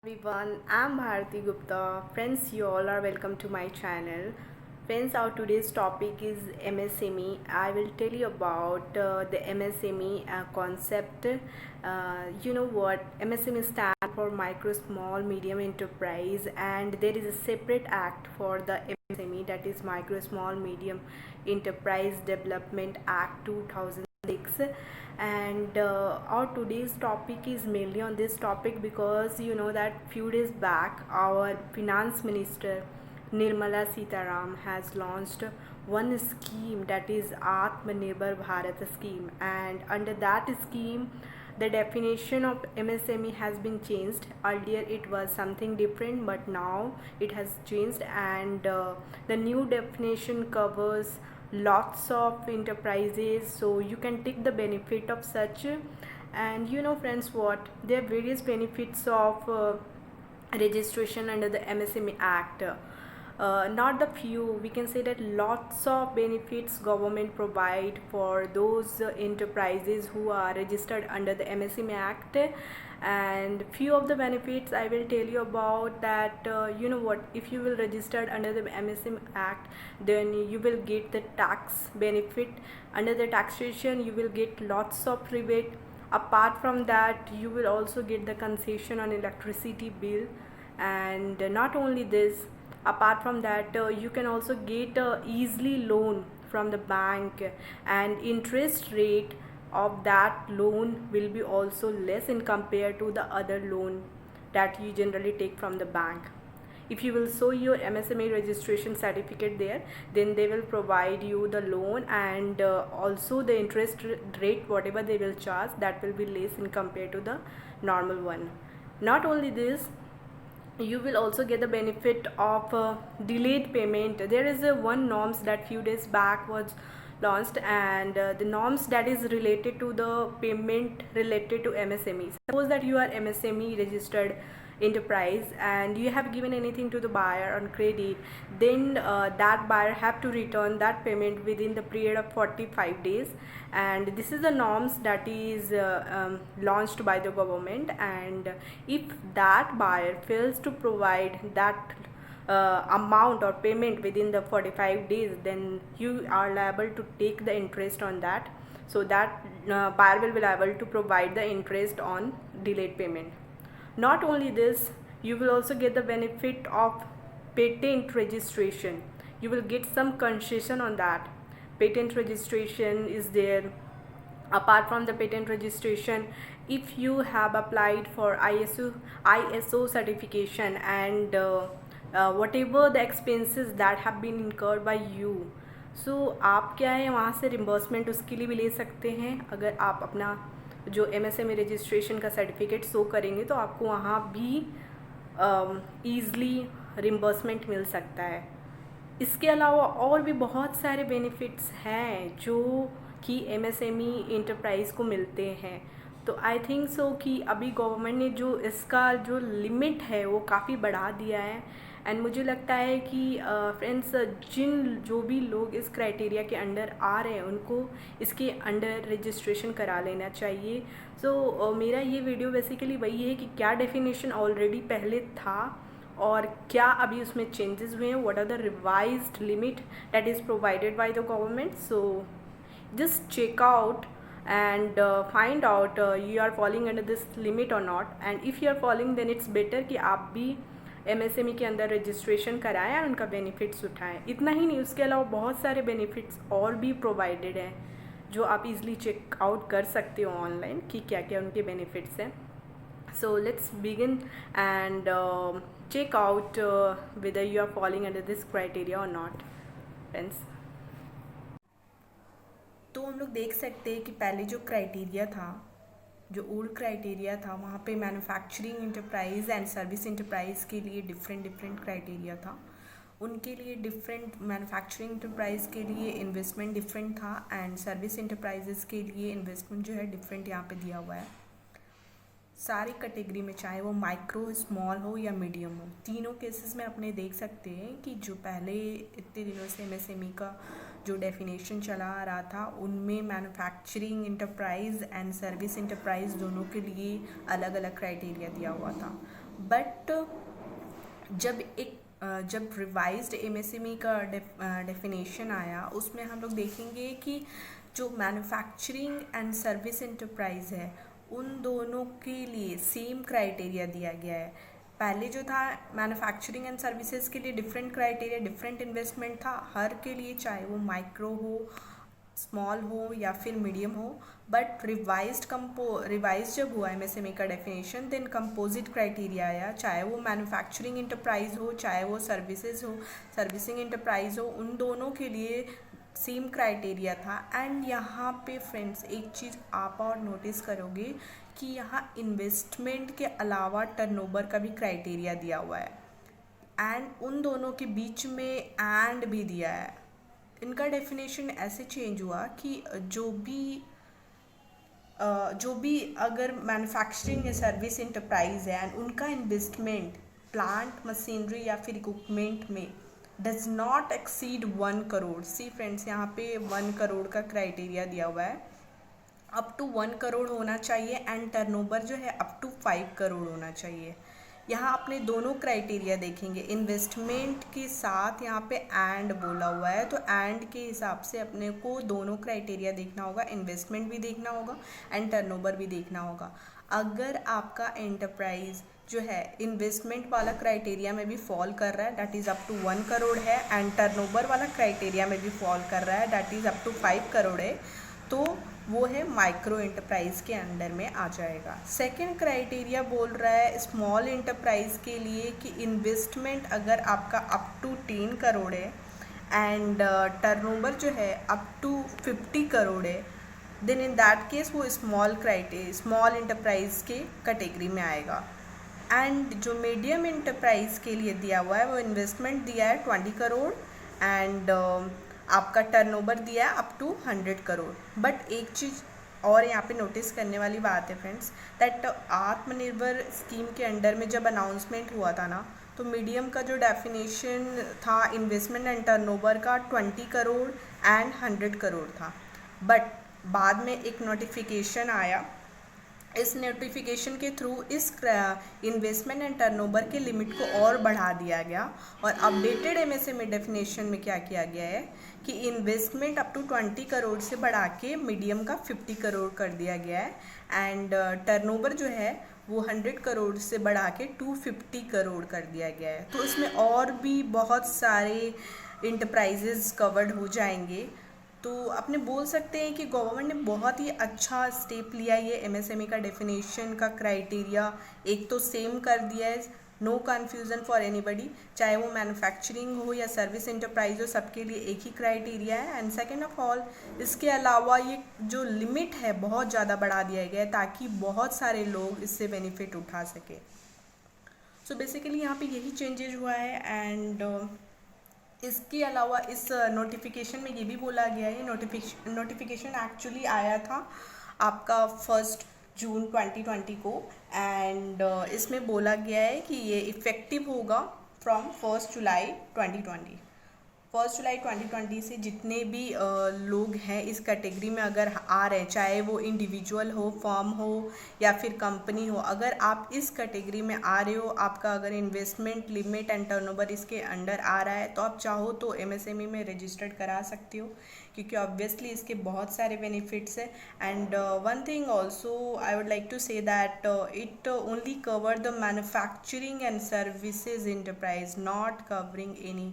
Everyone, I'm Bharati Gupta. Friends, you all are welcome to my channel. Friends, our today's topic is MSME. I will tell you about the MSME concept. You know what? MSME stands for Micro, Small, Medium Enterprise, and there is a separate act for the MSME, that is Micro, Small, Medium Enterprise Development Act 2006. And our today's topic is mainly on this topic because you know that few days back our finance minister Nirmala Sitaram has launched one scheme, that is Atmanirbhar Bharat scheme, and under that scheme the definition of MSME has been changed. Earlier it was something different, but now it has changed, and the new definition covers lots of enterprises, so you can take the benefit of such. And you know friends, what there are various benefits of registration under the MSME Act. Not the few, we can say that lots of benefits government provide for those enterprises who are registered under the MSME Act. And few of the benefits I will tell you about that. You know what, if you will register under the MSME Act, then you will get the tax benefit. Under the taxation you will get lots of rebate. Apart from that, you will also get the concession on electricity bill. And not only this, apart from that, you can also get a easily loan from the bank, and interest rate of that loan will be also less in compared to the other loan that you generally take from the bank. If you will show your MSME registration certificate there, then they will provide you the loan, and also the interest rate whatever they will charge, that will be less in compared to the normal one. Not only this, you will also get the benefit of delayed payment. There is a one norms that few days back was launched, and the norms that is related to the payment related to MSME. Suppose that you are MSME registered enterprise and you have given anything to the buyer on credit, then that buyer have to return that payment within the period of 45 days. And this is the norms that is launched by the government, and if that buyer fails to provide that amount or payment within the 45 days, then you are liable to take the interest on that. So that buyer will be liable to provide the interest on delayed payment. Not only this, you will also get the benefit of patent registration. You will get some concession on that. Patent registration is there. Apart from the patent registration, if you have applied for ISO certification, and whatever the expenses that have been incurred by you, सो आप क्या है वहाँ से reimbursement उसके लिए भी ले सकते हैं. अगर आप अपना जो MSME रजिस्ट्रेशन का सर्टिफिकेट शो करेंगे तो आपको वहाँ भी ईज़ली रिम्बर्समेंट मिल सकता है. इसके अलावा और भी बहुत सारे बेनिफिट्स हैं जो कि MSME इंटरप्राइज को मिलते हैं. तो आई थिंक सो कि अभी गवर्नमेंट ने जो इसका जो लिमिट है वो काफ़ी बढ़ा दिया है. एंड मुझे लगता है कि फ्रेंड्स, जो भी लोग इस क्राइटेरिया के अंडर आ रहे हैं उनको इसके अंडर रजिस्ट्रेशन करा लेना चाहिए. सो मेरा ये वीडियो बेसिकली वही है कि क्या डेफिनेशन ऑलरेडी पहले था और क्या अभी उसमें चेंजेस हुए हैं, what are the revised limit that is provided by the government. So just check out and find out you are falling under this limit or not. And if you are falling, then it's better कि आप भी MSME के अंदर registration कराएं और उनका benefits उठाएं. इतना ही नहीं, उसके अलावा बहुत सारे बेनिफिट्स और भी प्रोवाइडेड हैं जो आप इजीली चेक आउट कर सकते हो ऑनलाइन कि क्या क्या उनके बेनिफिट्स हैं. So let's begin and check out whether you are falling under this criteria or not, friends. तो हम लोग देख सकते हैं कि पहले जो क्राइटेरिया था, जो ओल्ड क्राइटेरिया था, वहाँ पे manufacturing enterprise and service enterprise के लिए डिफरेंट क्राइटेरिया था. उनके लिए डिफरेंट, मैन्युफैक्चरिंग इंटरप्राइज के लिए इन्वेस्टमेंट डिफरेंट था, एंड सर्विस इंटरप्राइजेस के लिए इन्वेस्टमेंट जो है डिफरेंट यहाँ पे दिया हुआ है. सारी कैटेगरी में, चाहे वो माइक्रो, स्मॉल हो या मीडियम हो, तीनों केसेस में अपने देख सकते हैं कि जो पहले इतने दिनों से MSME का जो डेफिनेशन चला आ रहा था उनमें manufacturing enterprise and service enterprise दोनों के लिए अलग अलग क्राइटेरिया दिया हुआ था. बट जब रिवाइज्ड एमएसएमई का डेफिनेशन आया, उसमें हम लोग देखेंगे कि जो मैन्युफैक्चरिंग एंड सर्विस एंटरप्राइज है, उन दोनों के लिए सेम क्राइटेरिया दिया गया है। पहले जो था मैन्युफैक्चरिंग एंड सर्विसेज के लिए डिफरेंट क्राइटेरिया, डिफरेंट इन्वेस्टमेंट था हर के लिए, चाहे वो माइक्रो हो, स्मॉल हो या फिर मीडियम हो। बट रिवाइज जब हुआ एमएसएमई का डेफिनेशन, देन कंपोजिट क्राइटेरिया आया, चाहे वो मैन्युफैक्चरिंग इंटरप्राइज हो, चाहे वो सर्विसिंग इंटरप्राइज हो, उन दोनों के लिए सेम क्राइटेरिया था। एंड यहाँ पे फ्रेंड्स एक चीज़ आप और नोटिस करोगे कि यहाँ इन्वेस्टमेंट के अलावा टर्नओवर का भी क्राइटेरिया दिया हुआ है, एंड उन दोनों के बीच में एंड भी दिया है। इनका डेफिनेशन ऐसे चेंज हुआ कि जो भी अगर मैन्युफैक्चरिंग या सर्विस इंटरप्राइज है एंड उनका इन्वेस्टमेंट प्लांट मशीनरी या फिर इक्विपमेंट में does not exceed 1 crore. See friends, यहाँ पे 1 करोड़ का क्राइटेरिया दिया हुआ है, अप टू 1 करोड़ होना चाहिए, एंड टर्नओवर जो है अप टू 5 करोड़ होना चाहिए। यहाँ आपने दोनों क्राइटेरिया देखेंगे, इन्वेस्टमेंट के साथ यहाँ पे एंड बोला हुआ है, तो एंड के हिसाब से अपने को दोनों क्राइटेरिया देखना होगा, इन्वेस्टमेंट भी देखना होगा एंड टर्नओवर भी देखना होगा। अगर आपका एंटरप्राइज जो है इन्वेस्टमेंट वाला क्राइटेरिया में भी फॉल कर रहा है, that is up to 1 crore है, एंड टर्नओवर वाला क्राइटेरिया में भी फॉल कर रहा है, that is up to 5 crore है, तो वो है माइक्रो एंटरप्राइज के अंडर में आ जाएगा। सेकंड क्राइटेरिया बोल रहा है स्मॉल एंटरप्राइज के लिए कि इन्वेस्टमेंट अगर आपका अप टू 10 करोड़ है एंड टर्नओवर जो है अप टू 50 करोड़ है, देन इन दैट केस वो स्मॉल एंटरप्राइज के कैटेगरी में आएगा। एंड जो मीडियम एंटरप्राइज के लिए दिया हुआ है, वो इन्वेस्टमेंट दिया है 20 करोड़ एंड आपका टर्नओवर दिया है अप टू 100 करोड़। बट एक चीज़ और यहाँ पे नोटिस करने वाली बात है फ्रेंड्स, दैट आत्मनिर्भर स्कीम के अंडर में जब अनाउंसमेंट हुआ था ना, तो मीडियम का जो डेफिनेशन था इन्वेस्टमेंट एंड टर्नओवर का 20 करोड़ एंड 100 करोड़ था। बट बाद में एक नोटिफिकेशन आया, इस नोटिफिकेशन के थ्रू इस इन्वेस्टमेंट एंड टर्नओवर के लिमिट को और बढ़ा दिया गया, और अपडेटेड एमएसएमई डेफिनेशन में क्या किया गया है कि इन्वेस्टमेंट अप टू 20 करोड़ से बढ़ा के मीडियम का 50 करोड़ कर दिया गया है, एंड टर्नओवर जो है वो 100 करोड़ से बढ़ा के 250 करोड़ कर दिया गया है। तो इसमें और भी बहुत सारे इंटरप्राइजेज कवर्ड हो जाएंगे। तो अपने बोल सकते हैं कि गवर्नमेंट ने बहुत ही अच्छा स्टेप लिया, ये एमएसएमई का डेफिनेशन का क्राइटेरिया एक तो सेम कर दिया है, नो कन्फ्यूज़न फॉर एनीबडी, चाहे वो मैन्युफैक्चरिंग हो या सर्विस एंटरप्राइज हो, सबके लिए एक ही क्राइटेरिया है। एंड सेकेंड ऑफ ऑल, इसके अलावा ये जो लिमिट है बहुत ज़्यादा बढ़ा दिया गया है ताकि बहुत सारे लोग इससे बेनिफिट उठा सके। सो बेसिकली यहाँ पे यही चेंजेज हुआ है। एंड इसके अलावा इस नोटिफिकेशन में ये भी बोला गया है, नोटिफिकेशन एक्चुअली आया था आपका 1 जून 2020 को, एंड इसमें बोला गया है कि ये इफ़ेक्टिव होगा फ्रॉम 1 जुलाई 2020। 1 जुलाई 2020 से जितने भी लोग हैं इस कैटेगरी में अगर आ रहे हैं, चाहे वो इंडिविजुअल हो, फर्म हो या फिर कंपनी हो, अगर आप इस कैटेगरी में आ रहे हो, आपका अगर इन्वेस्टमेंट लिमिट एंड टर्नओवर इसके अंडर आ रहा है, तो आप चाहो तो एमएसएमई में रजिस्टर्ड करा सकते हो, क्योंकि ऑब्वियसली इसके बहुत सारे बेनिफिट्स हैं। And one thing also I would like to say that it only cover the manufacturing and services enterprise, not covering any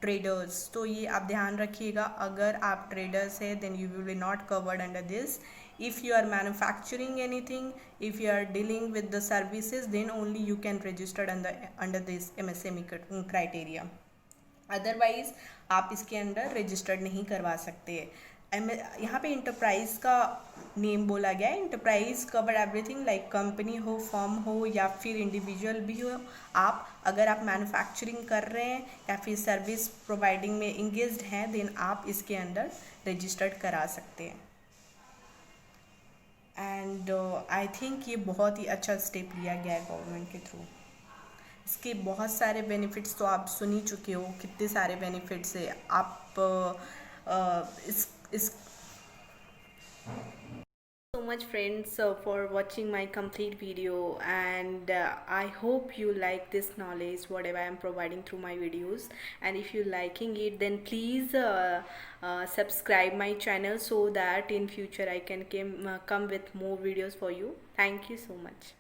traders. तो ये आप ध्यान रखिएगा, अगर आप ट्रेडर्स हैं then you will be not covered under this. If you are manufacturing anything, if you are dealing with the services, then only you can registered under this MSME criteria, otherwise आप इसके under registered नहीं करवा सकते। यहाँ पे enterprise का name बोला गया है, enterprise cover everything like company हो, फर्म हो या फिर इंडिविजुअल भी हो। आप अगर आप मैन्युफैक्चरिंग कर रहे हैं या फिर सर्विस प्रोवाइडिंग में इंगेज्ड हैं, देन आप इसके अंदर रजिस्टर्ड करा सकते हैं। एंड आई थिंक ये बहुत ही अच्छा स्टेप लिया गया है गवर्नमेंट के थ्रू। इसके बहुत सारे बेनिफिट्स तो आप सुन ही चुके हो, कितने सारे बेनिफिट्स है। आप इस सो much friends for watching my complete video, and I hope you like this knowledge whatever I am providing through my videos. And if you liking it, then please subscribe my channel so that in future I can come with more videos for you. Thank you so much.